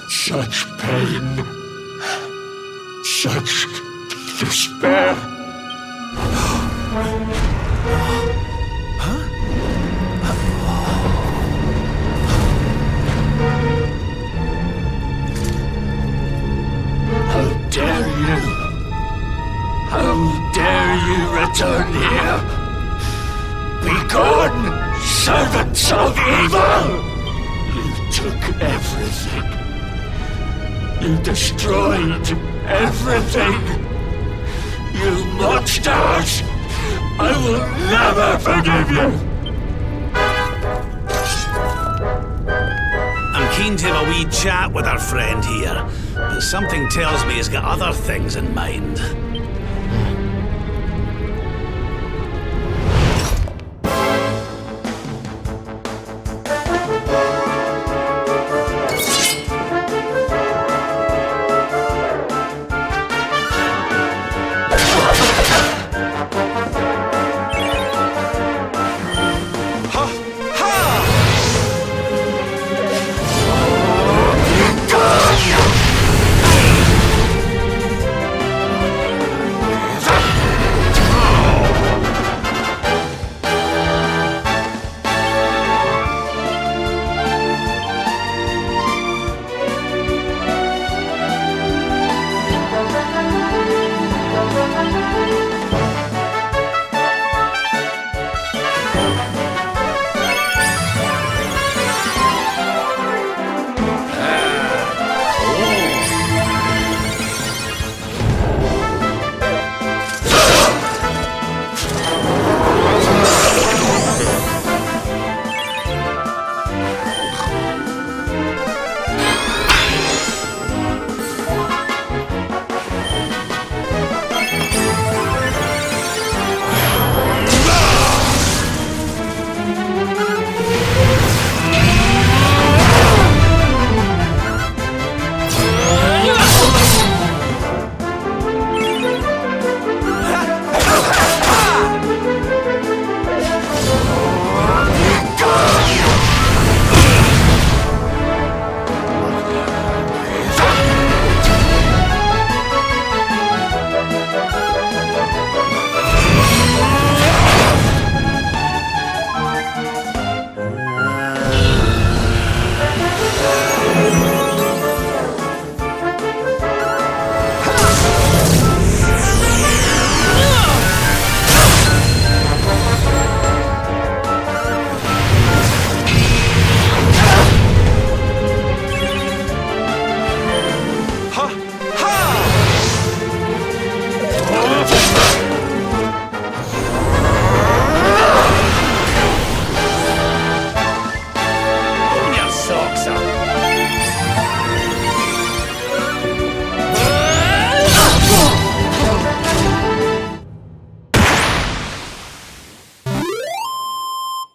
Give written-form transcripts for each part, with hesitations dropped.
Such pain, such despair. How dare you? How dare you return here? Be gone, servants of evil! You took everything. You destroyed everything! You monsters! I will never forgive you! I'm keen to have a wee chat with our friend here, but something tells me he's got other things in mind.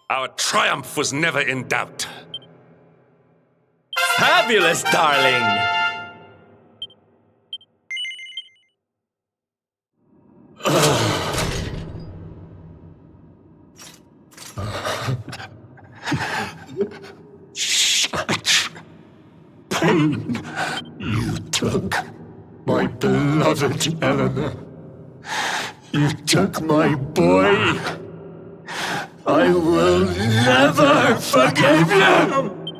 Our triumph was never in doubt. Fabulous, darling! Such pain. You took my beloved Eleanor. You took my boy. I will never forgive you!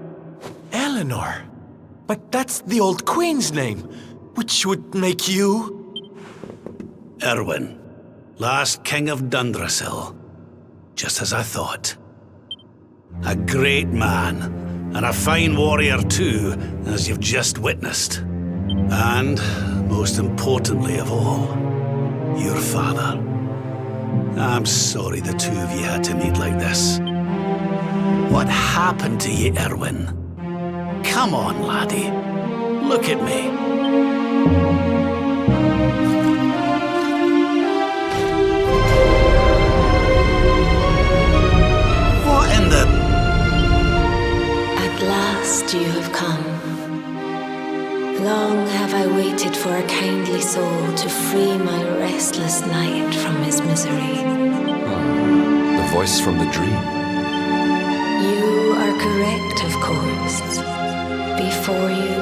Eleanor? But that's the old queen's name, which would make you... Erwin, last king of Dundrasil. Just as I thought. A great man, And a fine warrior too, as you've just witnessed. And, most importantly of all, your father. I'm sorry the two of you had to meet like this. What happened to you, Erwin? Come on, laddie. Look at me. What in the... At last you have come. Long have I waited for a kindly soul to free my restless knight from his misery. The voice from the dream. You are correct, of course. Before you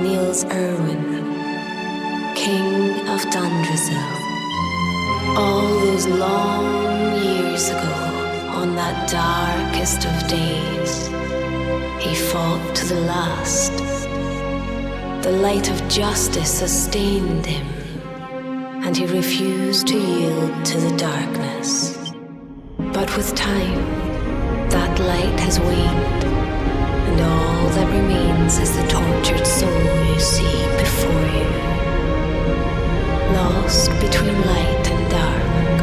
kneels Erwin, King of Dundrasil. All those long years ago, on that darkest of days, he fought to the last. The light of justice sustained him, and he refused to yield to the darkness. But with time, that light has waned, and all that remains is the tortured soul you see before you. Lost between light and dark,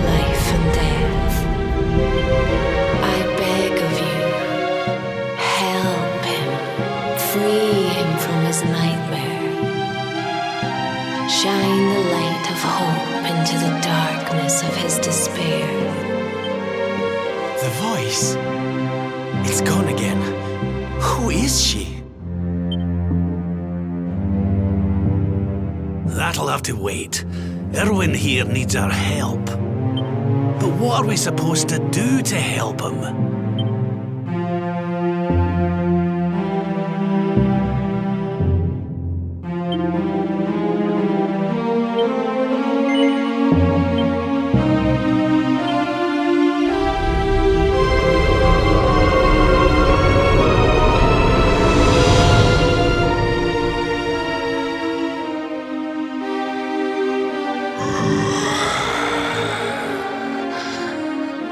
life and death. I beg of you, help him, free him from his nightmare. Shine the light of hope into the darkness of his despair. The voice. It's gone again. Who is she? That'll have to wait. Erwin here needs our help. But what are we supposed to do to help him?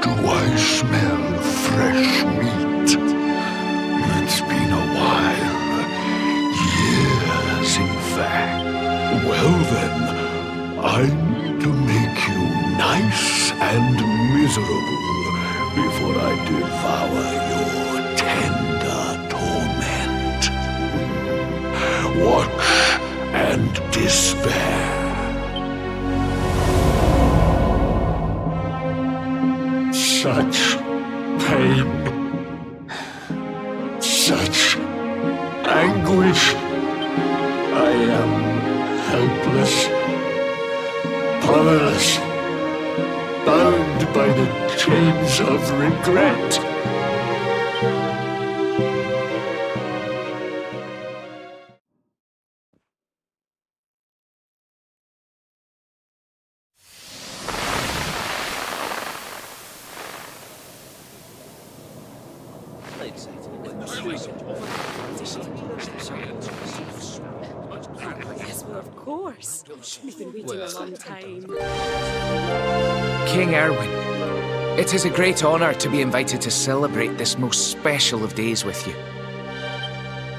Do I smell fresh meat? It's been a while. Years, in fact. Well then, I need to make you nice and miserable before I devour your tender torment. Watch and despair. Such pain, such anguish. I am helpless, powerless, bound by the chains of regret. Yes, well, of course. We've been waiting a long time. King Erwin, it is a great honor to be invited to celebrate this most special of days with you.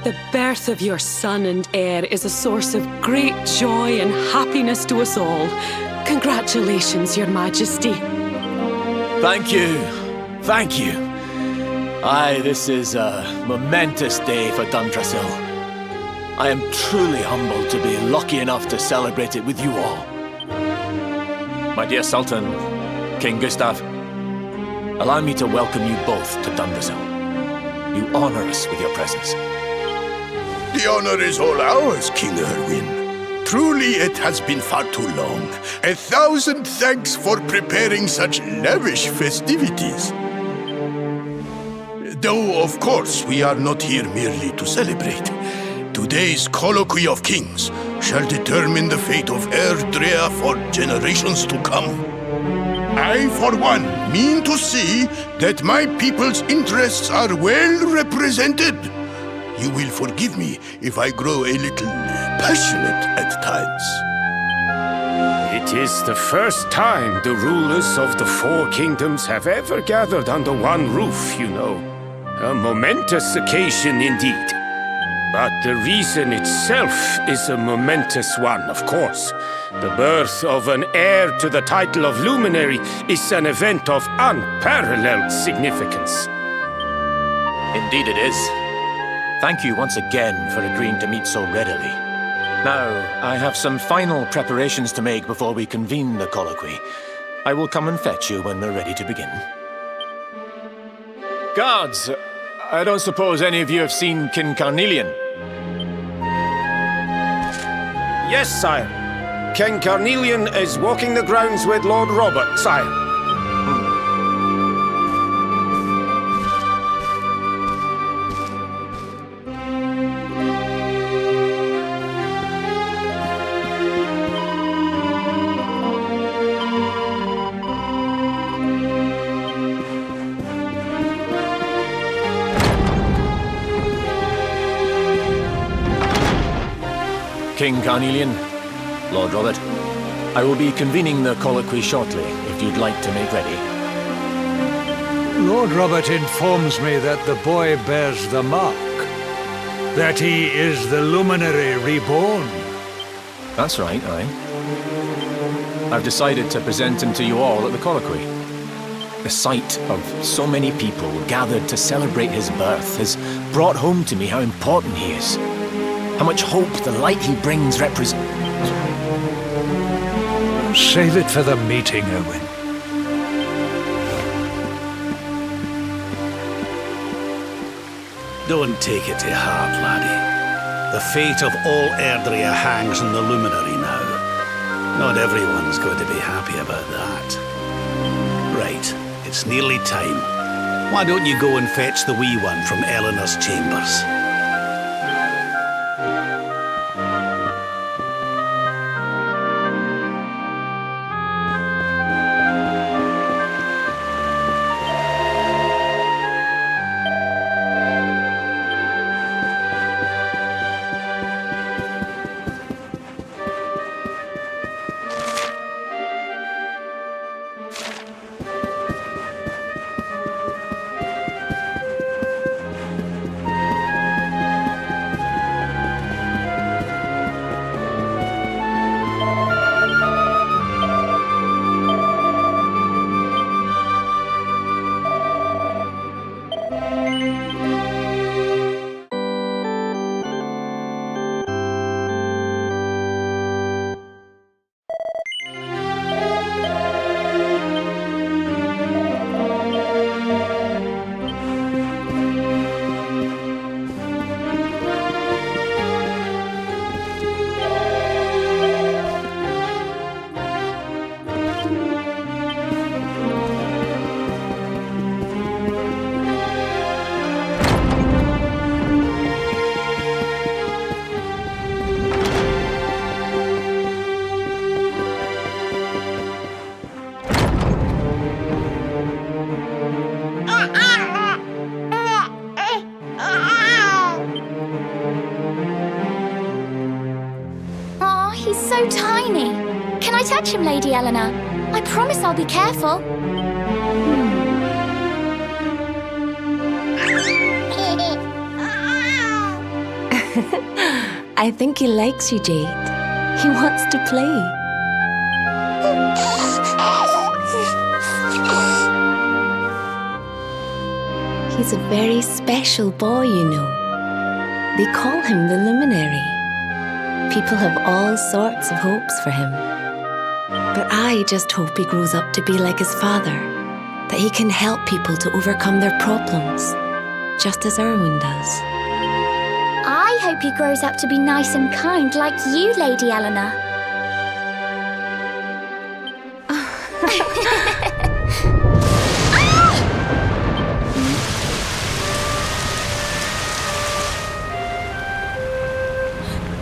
The birth of your son and heir is a source of great joy and happiness to us all. Congratulations, Your Majesty. Thank you. Thank you. Aye, this is a momentous day for Dundrasil. I am truly humbled to be lucky enough to celebrate it with you all. My dear Sultan, King Gustav, allow me to welcome you both to Dundrasil. You honor us with your presence. The honor is all ours, King Erwin. Truly, it has been far too long. 1,000 thanks for preparing such lavish festivities. Though, of course, we are not here merely to celebrate. Today's colloquy of kings shall determine the fate of Erdrea for generations to come. I, for one, mean to see that my people's interests are well represented. You will forgive me if I grow a little passionate at times. It is the first time the rulers of the four kingdoms have ever gathered under one roof, you know. A momentous occasion indeed. But the reason itself is a momentous one, of course. The birth of an heir to the title of Luminary is an event of unparalleled significance. Indeed it is. Thank you once again for agreeing to meet so readily. Now, I have some final preparations to make before we convene the colloquy. I will come and fetch you when we're ready to begin. Guards, I don't suppose any of you have seen King Carnelian? Yes, sire. King Carnelian is walking the grounds with Lord Robert, sire. King Carnelian, Lord Robert, I will be convening the colloquy shortly, if you'd like to make ready. Lord Robert informs me that the boy bears the mark. That he is the Luminary reborn. That's right, aye. I've decided to present him to you all at the colloquy. The sight of so many people gathered to celebrate his birth has brought home to me how important he is. How much hope the light he brings represents. Save it for the meeting, Owen. Don't take it to heart, laddie. The fate of all Erdrea hangs on the Luminary now. Not everyone's going to be happy about that. Right, it's nearly time. Why don't you go and fetch the wee one from Eleanor's chambers? He's so tiny. Can I touch him, Lady Eleanor? I promise I'll be careful. I think he likes you, Jade. He wants to play. He's a very special boy, you know. They call him the Luminary. People have all sorts of hopes for him. But I just hope he grows up to be like his father, that he can help people to overcome their problems, just as Erwin does. I hope he grows up to be nice and kind like you, Lady Eleanor.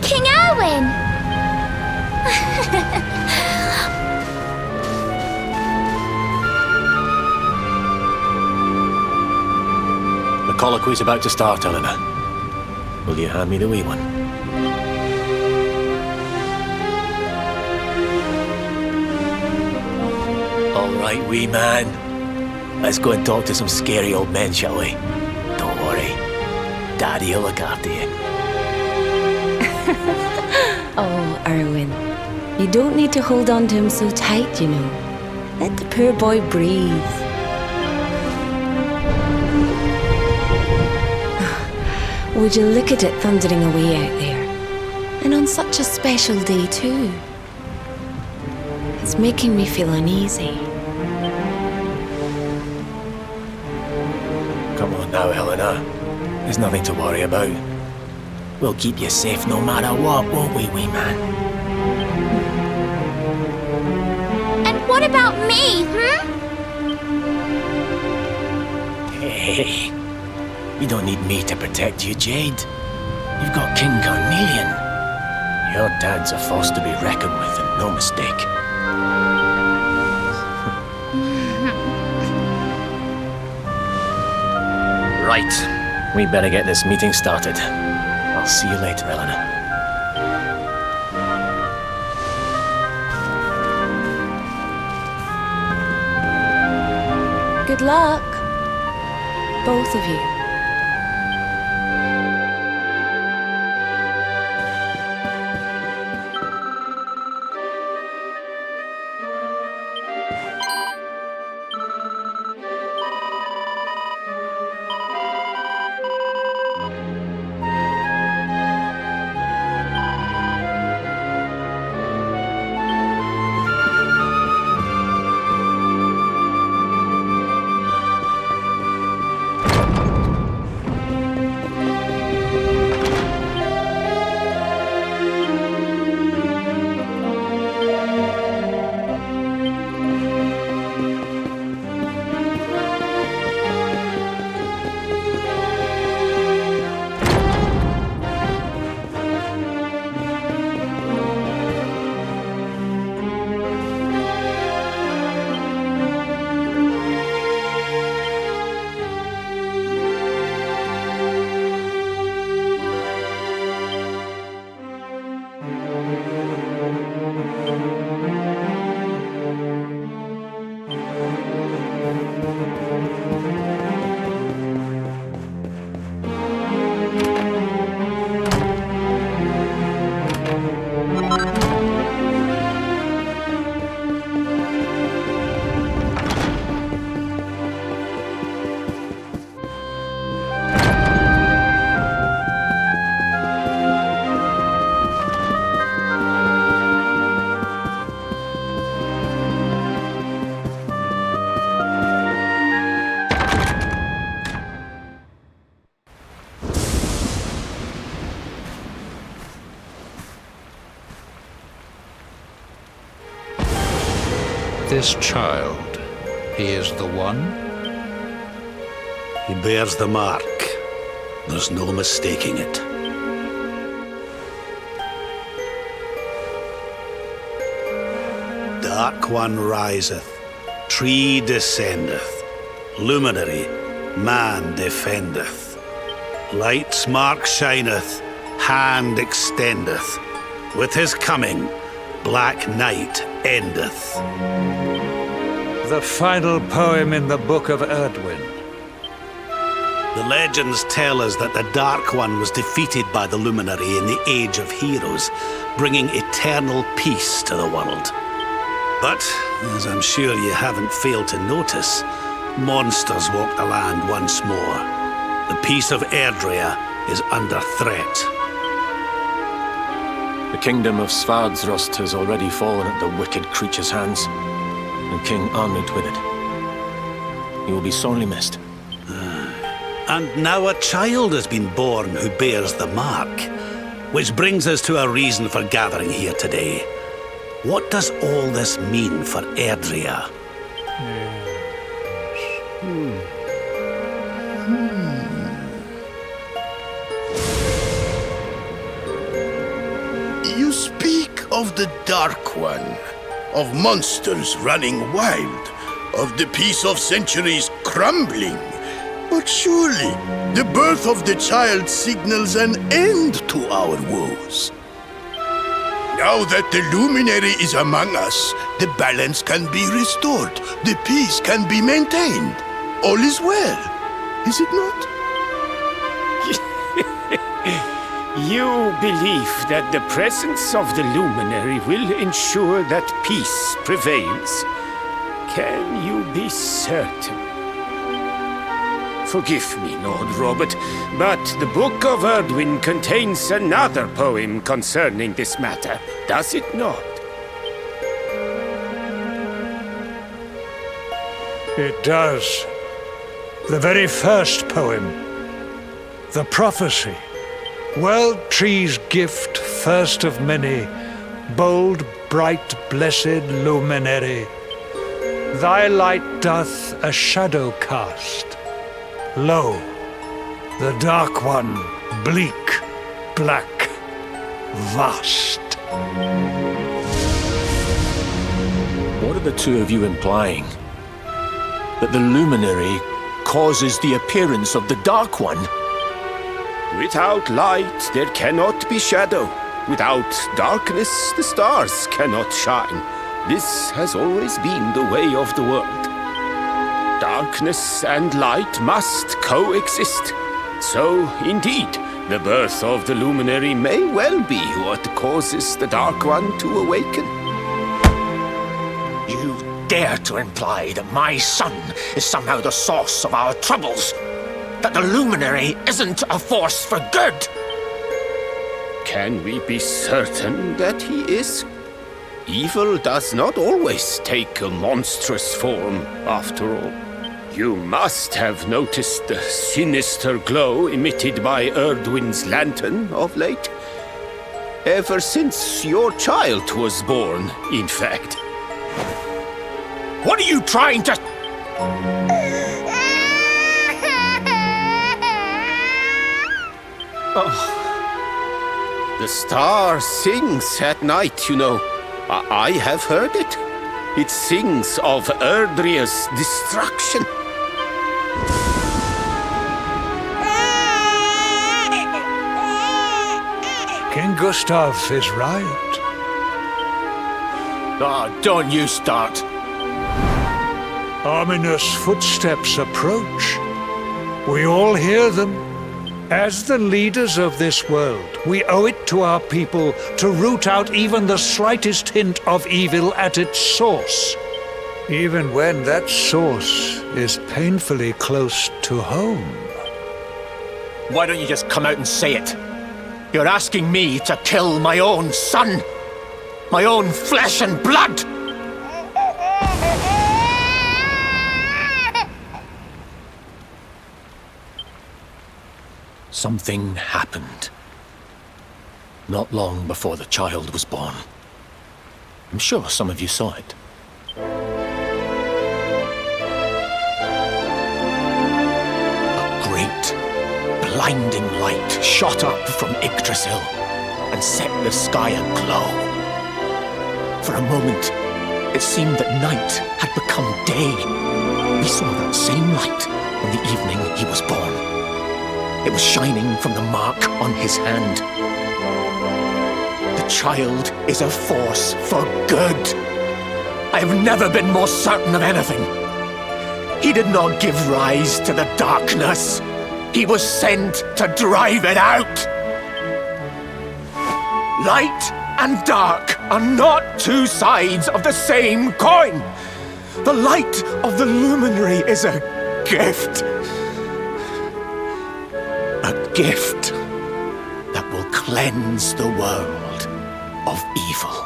King Erwin! The colloquy's about to start, Eleanor. Will you hand me the wee one? All right, wee man. Let's go and talk to some scary old men, shall we? Don't Daddy will look after you. Oh, Erwin. You don't need to hold on to him so tight, you know. Let the poor boy breathe. Would you look at it thundering away out there? And on such a special day, too. It's making me feel uneasy. Come on now, Helena. There's nothing to worry about. We'll keep you safe no matter what, won't we, wee man? And what about me, Hey, you don't need me to protect you, Jade. You've got King Carnelian. Your dad's a force to be reckoned with, and no mistake. Right. We better get this meeting started. I'll see you later, Eleanor. Good luck, both of you. This child, he is the one? He bears the mark. There's no mistaking it. Dark One riseth, tree descendeth, luminary, man defendeth. Light's mark shineth, hand extendeth. With his coming, black night endeth. The final poem in the Book of Erdwin. The legends tell us that the Dark One was defeated by the Luminary in the Age of Heroes, bringing eternal peace to the world. But, as I'm sure you haven't failed to notice, monsters walk the land once more. The peace of Erdrea is under threat. The kingdom of Svardsrust has already fallen at the wicked creature's hands, and King Arnud with it. He will be sorely missed. And now a child has been born who bears the mark, which brings us to a reason for gathering here today. What does all this mean for Erdrea? You speak of the Dark One, of monsters running wild, of the peace of centuries crumbling. But surely, the birth of the child signals an end to our woes. Now that the Luminary is among us, the balance can be restored, the peace can be maintained. All is well, is it not? You believe that the presence of the luminary will ensure that peace prevails. Can you be certain? Forgive me, Lord Robert, but the Book of Erdwin contains another poem concerning this matter, does it not? It does. The very first poem. The prophecy. World tree's gift, first of many, bold, bright, blessed luminary. Thy light doth a shadow cast. Lo, the dark one, bleak, black, vast. What are the two of you implying? That the luminary causes the appearance of the Dark One? Without light, there cannot be shadow. Without darkness, the stars cannot shine. This has always been the way of the world. Darkness and light must coexist. So, indeed, the birth of the luminary may well be what causes the Dark One to awaken. You dare to imply that my son is somehow the source of our troubles? That the luminary isn't a force for good? Can we be certain that he is? Evil does not always take a monstrous form, after all. You must have noticed the sinister glow emitted by Erdwin's lantern of late. Ever since your child was born, in fact. What are you trying to... Oh. The star sings at night, you know. I have heard it. It sings of Erdria's destruction. King Gustav is right. Ah, don't you start. Ominous footsteps approach. We all hear them. As the leaders of this world, we owe it to our people to root out even the slightest hint of evil at its source. Even when that source is painfully close to home. Why don't you just come out and say it? You're asking me to kill my own son. My own flesh and blood. Something happened. Not long before the child was born. I'm sure some of you saw it. A great, blinding light shot up from Yggdrasil and set the sky aglow. For a moment, it seemed that night had become day. We saw that same light on the evening he was born. It was shining from the mark on his hand. The child is a force for good. I have never been more certain of anything. He did not give rise to the darkness. He was sent to drive it out. Light and dark are not two sides of the same coin. The light of the luminary is a gift. A gift that will cleanse the world of evil.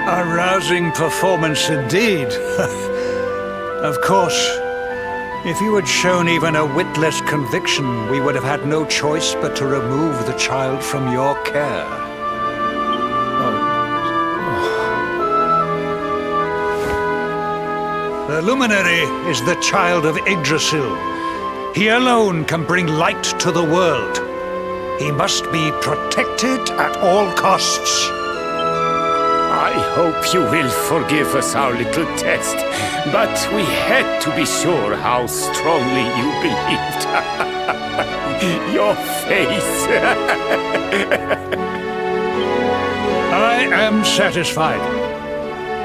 A rousing performance indeed. Of course, if you had shown even a whit less conviction, we would have had no choice but to remove the child from your care. The luminary is the child of Yggdrasil. He alone can bring light to the world. He must be protected at all costs. I hope you will forgive us our little test, but we had to be sure how strongly you believed. Your face. I am satisfied.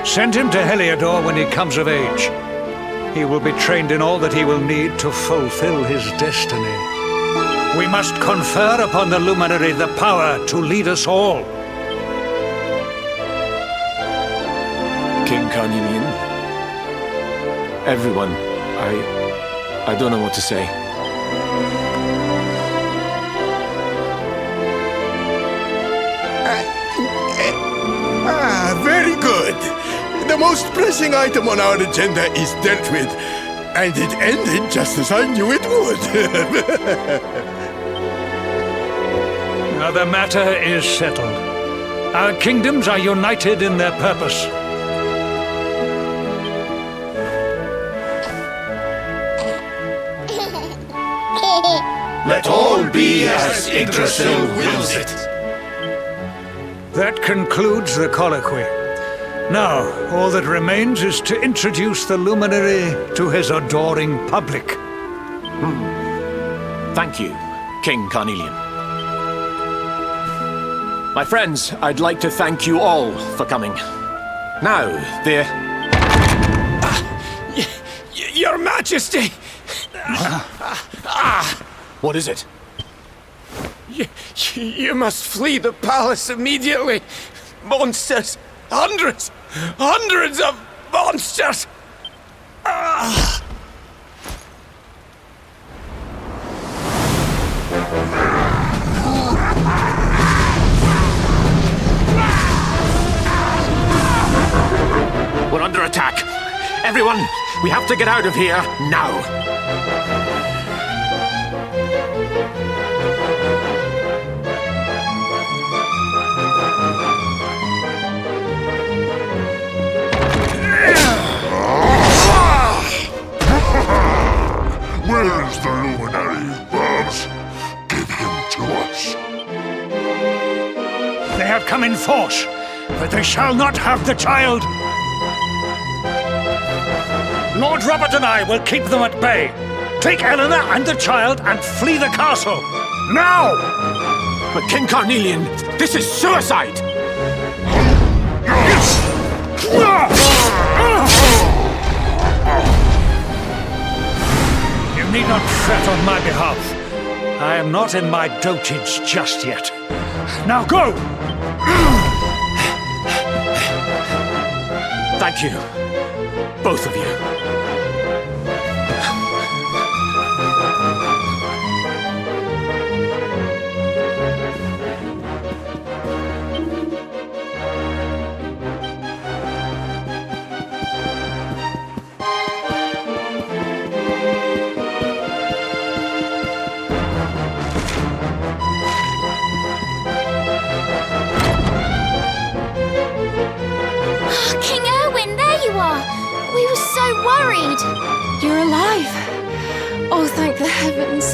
Send him to Heliodor when he comes of age. he will be trained in all that he will need to fulfill his destiny. We must confer upon the Luminary the power to lead us all. King Carnelian, everyone, I don't know what to say. Very good. The most pressing item on our agenda is dealt with, and it ended just as I knew it would. Now the matter is settled. Our kingdoms are united in their purpose. Let all be as Yggdrasil wills it. That concludes the colloquy. Now, all that remains is to introduce the Luminary to his adoring public. Thank you, King Carnelian. My friends, I'd like to thank you all for coming. Now, Your Majesty! What is it? You must flee the palace immediately. Monsters! Hundreds of monsters! We're under attack. Everyone, we have to get out of here now. Where is the Luminary, Babs? Give him to us. They have come in force, but they shall not have the child. Lord Robert and I will keep them at bay. Take Eleanor and the child and flee the castle. Now! But King Carnelian, this is suicide! You need not fret on my behalf. I am not in my dotage just yet. Now go! Thank you, both of you. King Erwin, there you are! We were so worried! You're alive! Oh, thank the heavens.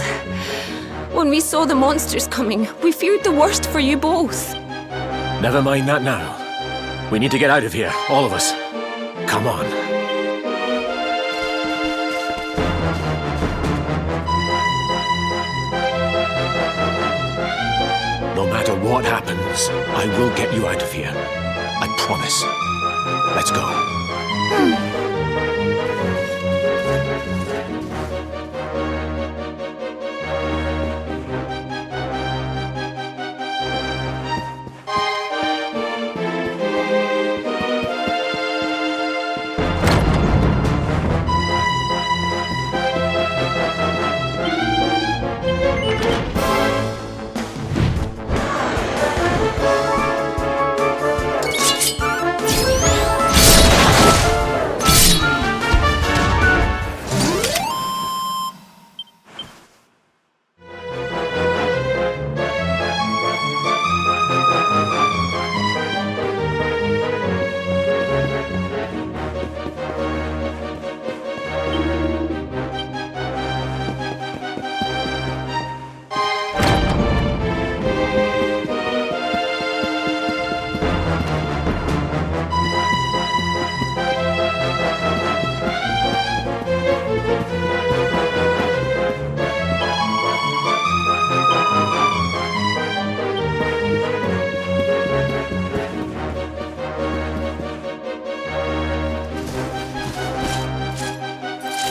When we saw the monsters coming, we feared the worst for you both. Never mind that now. We need to get out of here, all of us. Come on. No matter what happens, I will get you out of here. I promise. Let's go.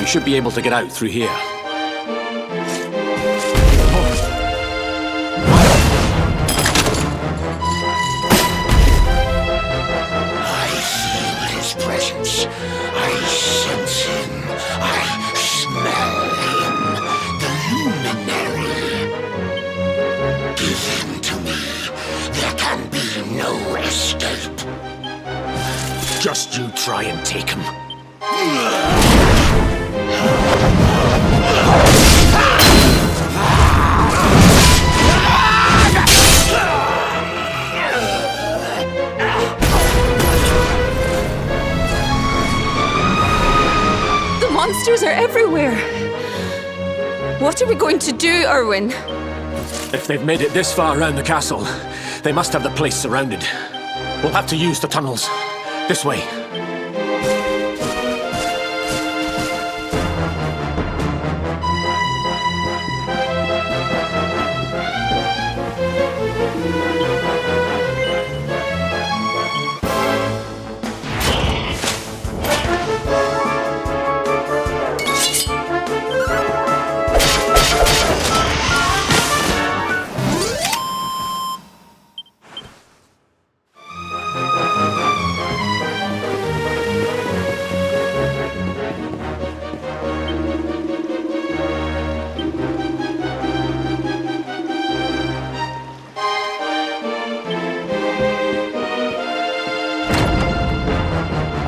You should be able to get out through here. I feel his presence. I sense him. I smell him. The luminary. Give him to me. There can be no escape. Just you try and take him. The monsters are everywhere. What are we going to do, Erwin? If they've made it this far around the castle, they must have the place surrounded. We'll have to use the tunnels. This way.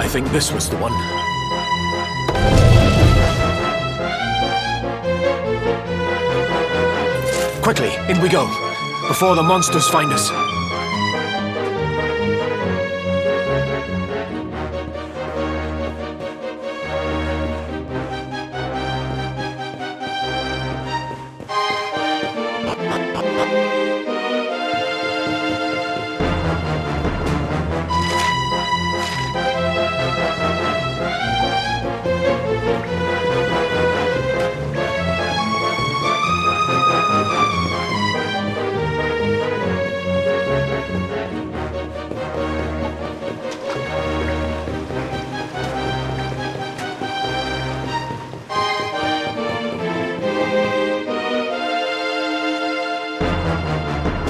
I think this was the one. Quickly, in we go, before the monsters find us.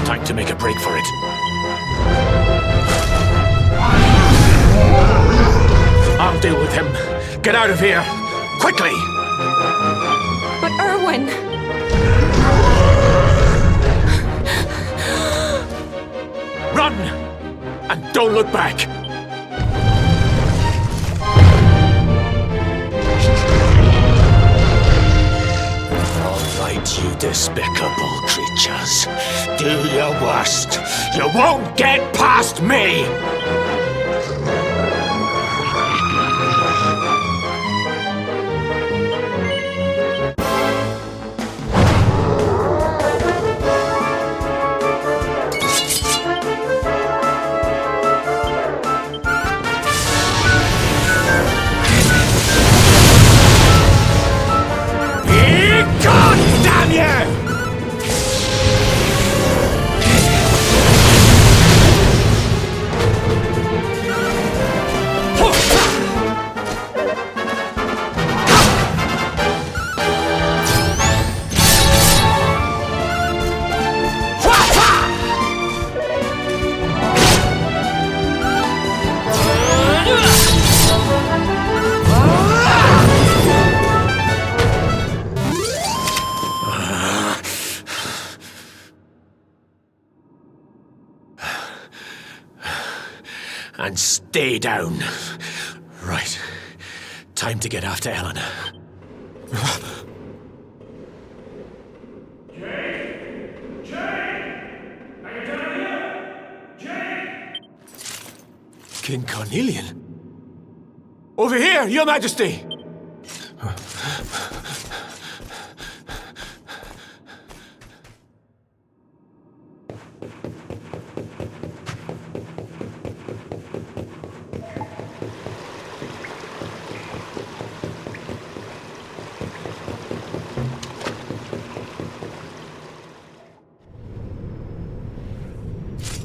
Time to make a break for it. I'll deal with him. Get out of here! Quickly! But Erwin... Run! And don't look back! All right, you despicable creatures. Do your worst. You won't get past me! Damn you! And stay down. Right. Time to get after Eleanor. King Carnelian? Over here, Your Majesty!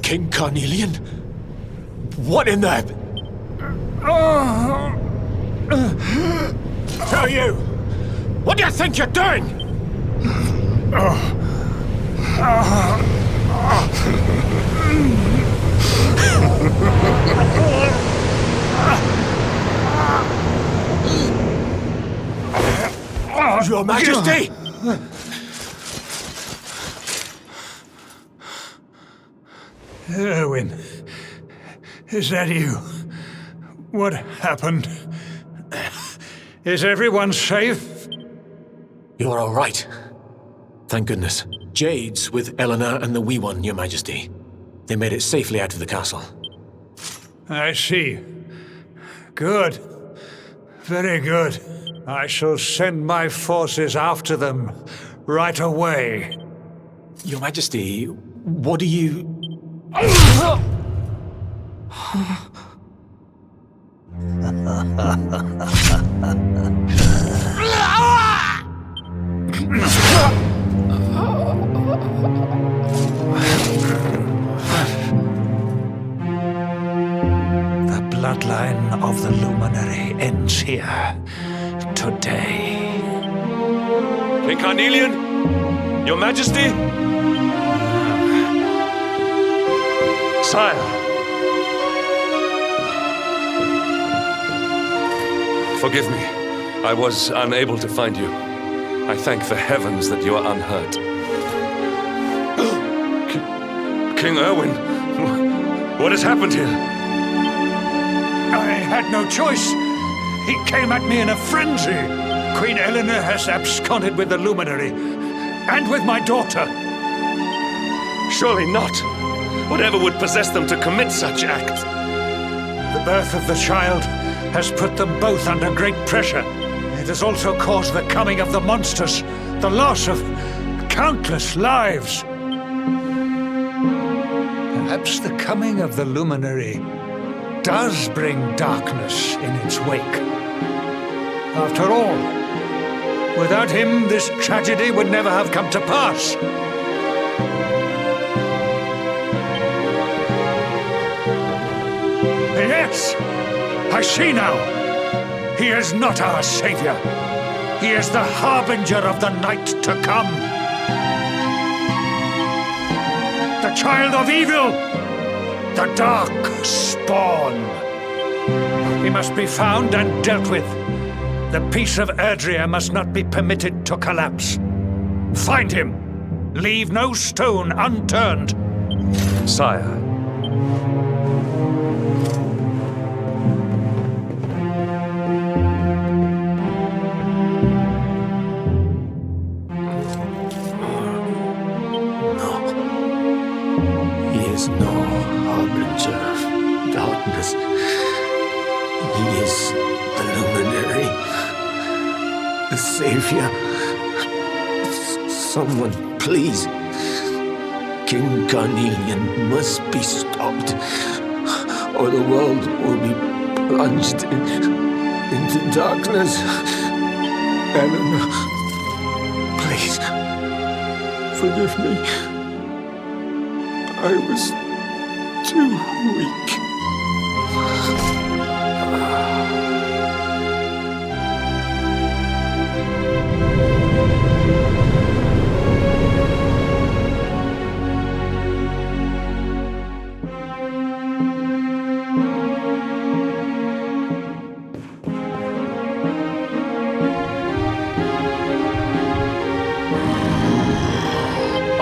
King Carnelian? What in the... Who are you? What do you think you're doing? Your Majesty! Erwin, is that you? What happened? Is everyone safe? You're all right. Thank goodness. Jade's with Eleanor and the Wee One, Your Majesty. They made it safely out of the castle. I see. Good. Very good. I shall send my forces after them right away. Your Majesty, what do you... The bloodline of the Luminary ends here today. King Carnelian? Your Majesty? Sire. Forgive me. I was unable to find you. I thank the heavens that you are unhurt. King Erwin, what has happened here? I had no choice. He came at me in a frenzy. Queen Eleanor has absconded with the Luminary, and with my daughter. Surely not. Whatever would possess them to commit such acts? The birth of the child has put them both under great pressure. It has also caused the coming of the monsters, the loss of countless lives. Perhaps the coming of the Luminary does bring darkness in its wake. After all, without him, this tragedy would never have come to pass. Yes, I see now. He is not our savior. He is the harbinger of the night to come. The child of evil, the dark spawn. He must be found and dealt with. The peace of Erdrea must not be permitted to collapse. Find him. Leave no stone unturned. Sire. He is the Luminary, the Savior. Someone, please. King Carnelian must be stopped, or the world will be plunged into darkness. Eleanor, please, forgive me. I was too weak. I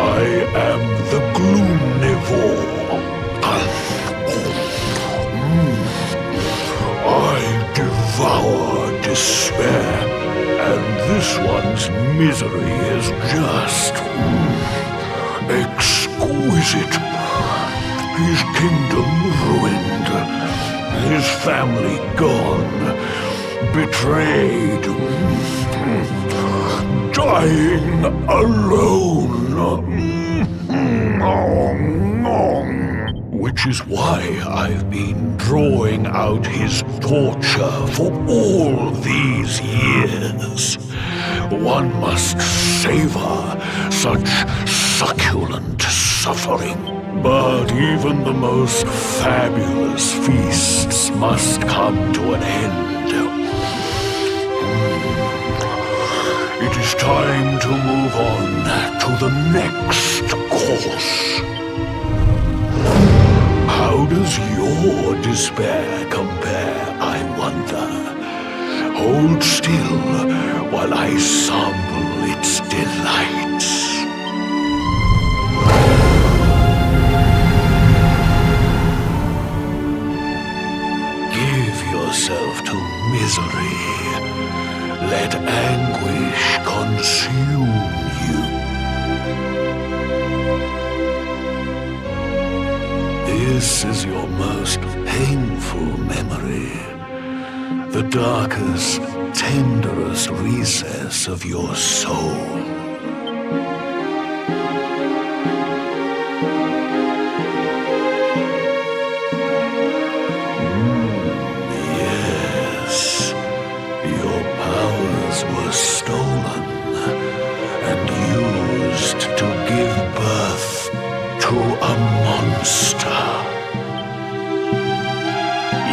am the Gloomnivore. I devour despair, and this one's misery is just exquisite. His kingdom ruined, his family gone, betrayed, dying alone. Which is why I've been drawing out his torture for all these years. One must savor such succulent suffering. But even the most fabulous feasts must come to an end. Time to move on to the next course. How does your despair compare, I wonder? Hold still while I sample its delights. Give yourself to misery. Let anguish consume you. This is your most painful memory. The darkest, tenderest recess of your soul. Yes, your powers were stolen and used to give birth to a monster.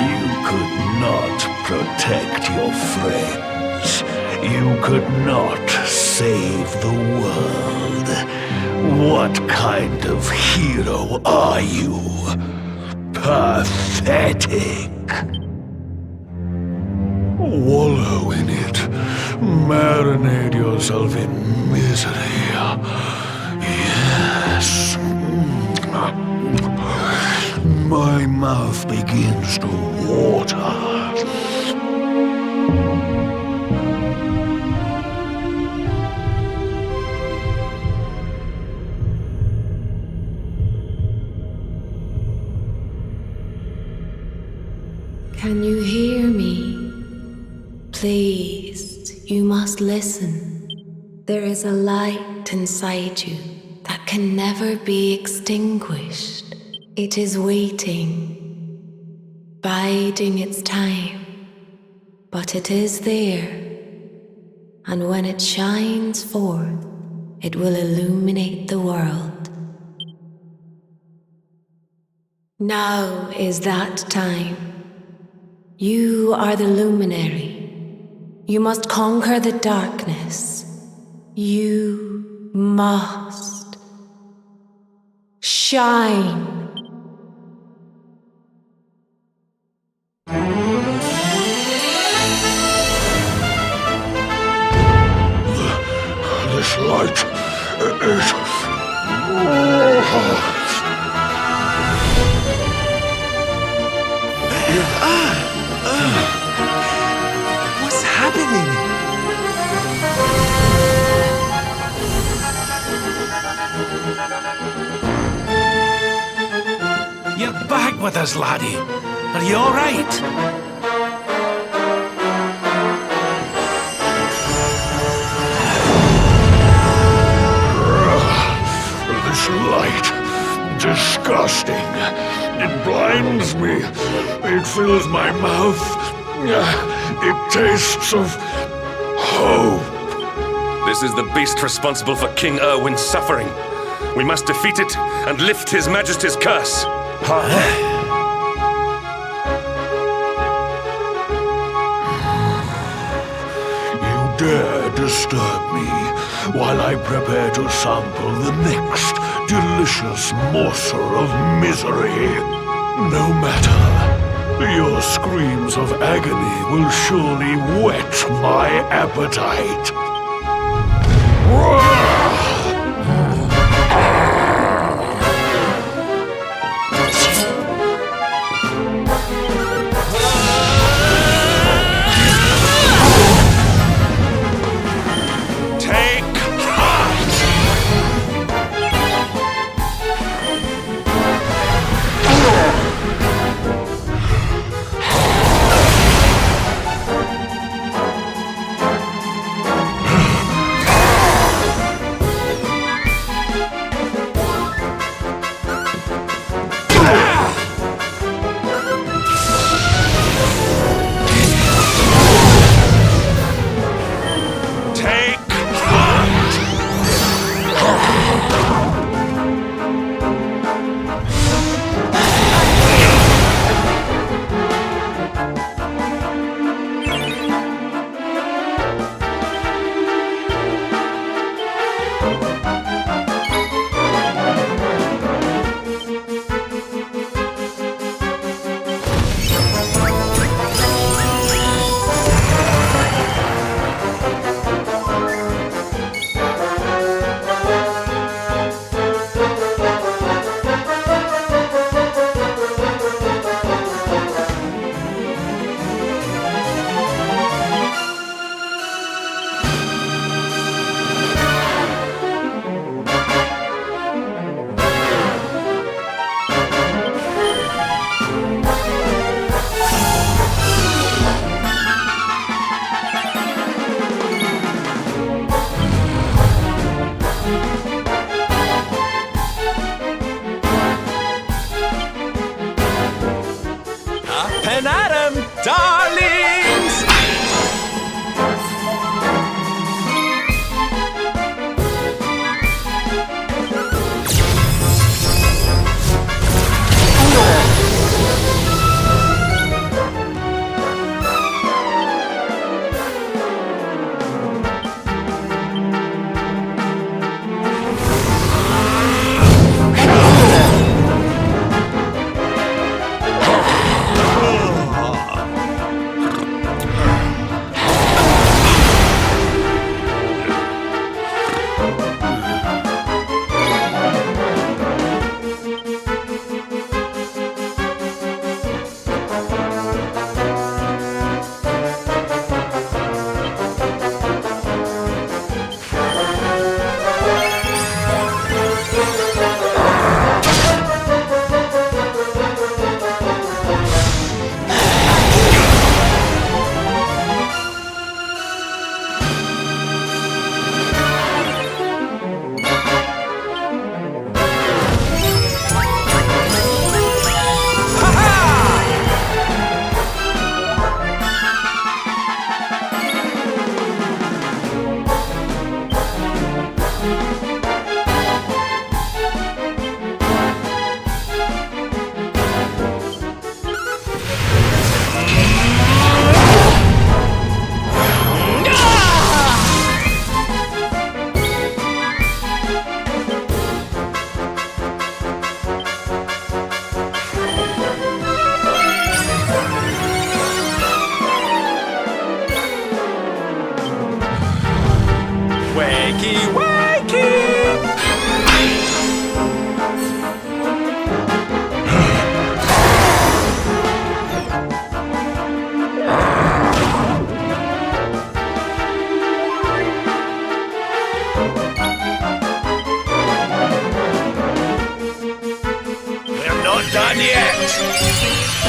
You could not protect your friends. You could not save the world. What kind of hero are you? Pathetic. Wallow in it. Marinate yourself in misery. Yes. My mouth begins to water. Can you hear me? Please, you must listen. There is a light inside you that can never be extinguished. It is waiting, biding its time, but it is there. And when it shines forth, it will illuminate the world. Now is that time. You are the luminary. You must conquer the darkness. You must shine. This light is... What's happening? You're back with us, laddie. Are you all right? This light, disgusting. It blinds me. It fills my mouth. It tastes of hope. This is the beast responsible for King Erwin's suffering. We must defeat it and lift His Majesty's curse. You dare disturb me while I prepare to sample the next delicious morsel of misery. No matter. Your screams of agony will surely whet my appetite. Wakey, wakey! We're not done yet!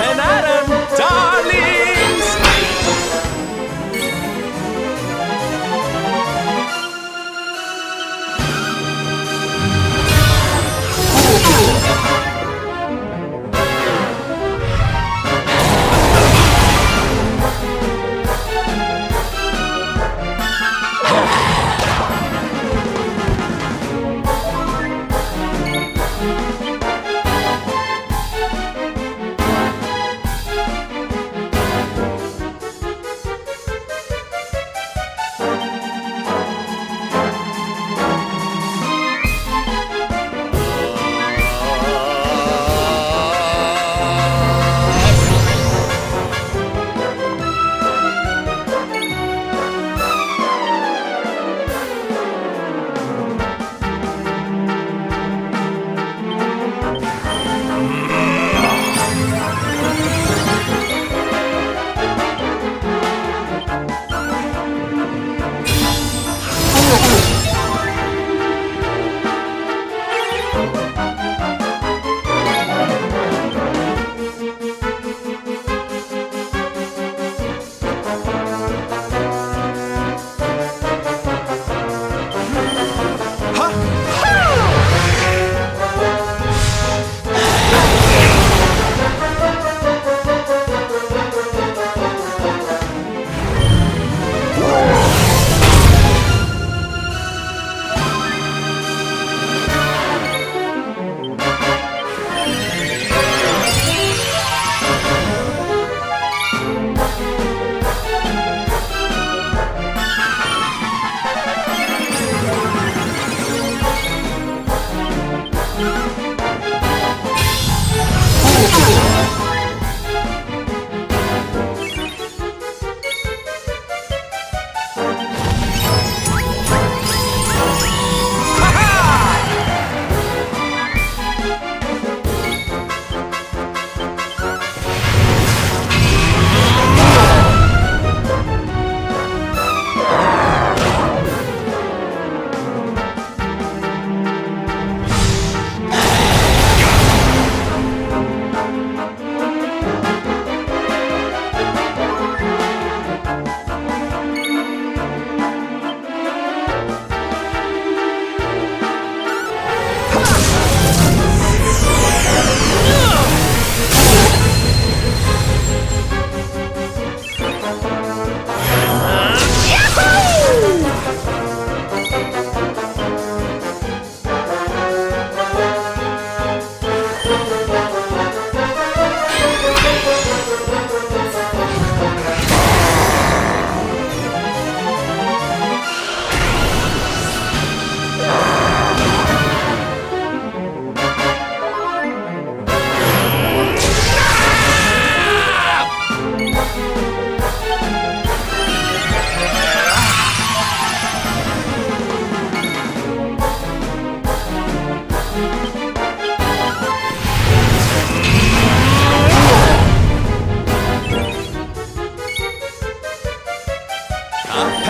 And Adam, darlings!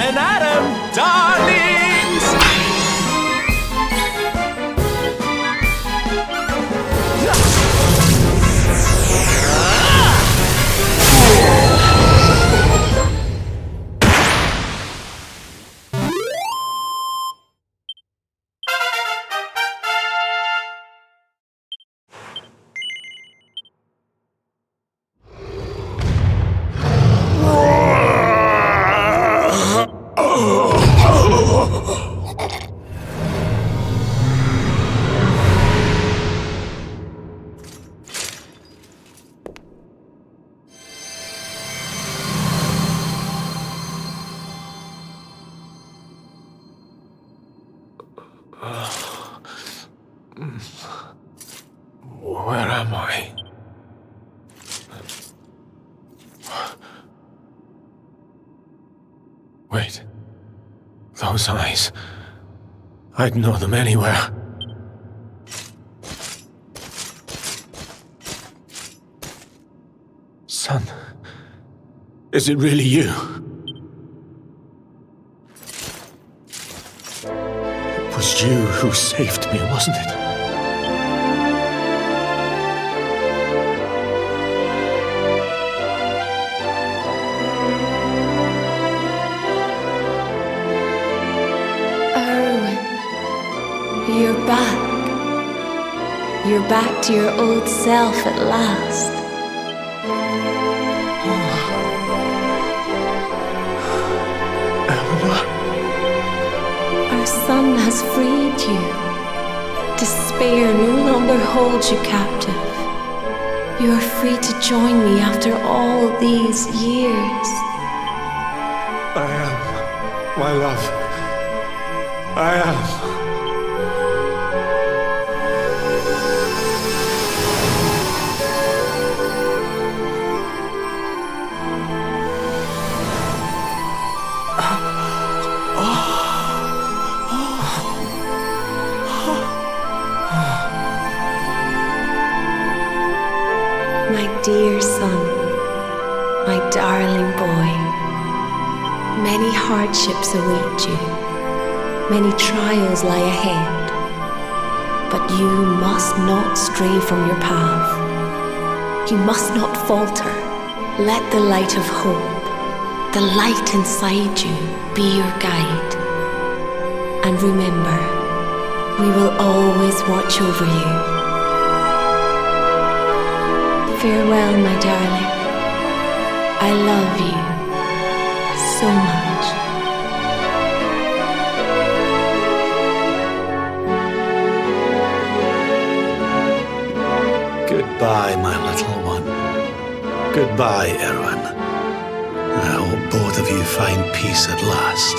And Adam, darlings! Where am I? Wait. Those eyes. I'd know them anywhere. Son. Is it really you? It was you who saved me, wasn't it? You're back. You're back to your old self at last. Eleanor? Our son has freed you. Despair no longer holds you captive. You are free to join me after all these years. I am, my love. I am. My dear son, my darling boy, many hardships await you, many trials lie ahead, but you must not stray from your path. You must not falter. Let the light of hope, the light inside you, be your guide. And remember, we will always watch over you. Farewell, my darling. I love you so much. Goodbye, my little one. Goodbye, Erwin. I hope both of you find peace at last.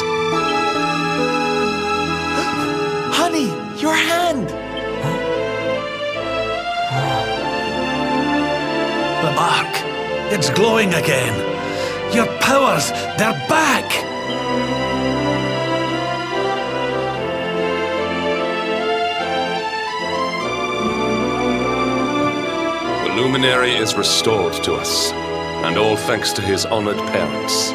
Honey, your hand! The mark. It's glowing again. Your powers, they're back! The luminary is restored to us, and all thanks to his honored parents.